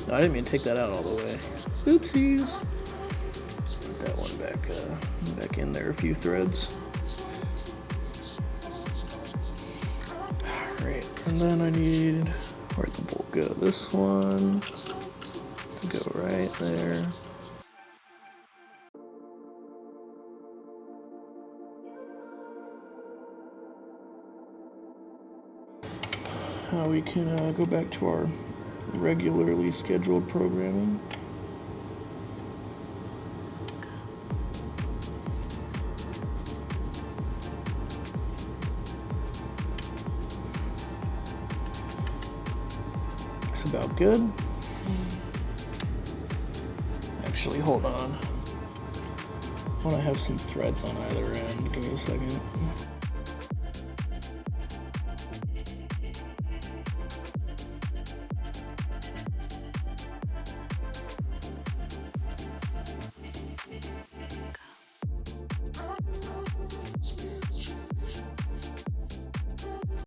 No, I didn't mean to take that out all the way. Oopsies. Put that one back in there, a few threads. Alright, and then I need, where'd the bolt go? This one to go right there. Now we can go back to our regularly scheduled programming. Looks about good. Actually, hold on. I want to have some threads on either end. Give me a second.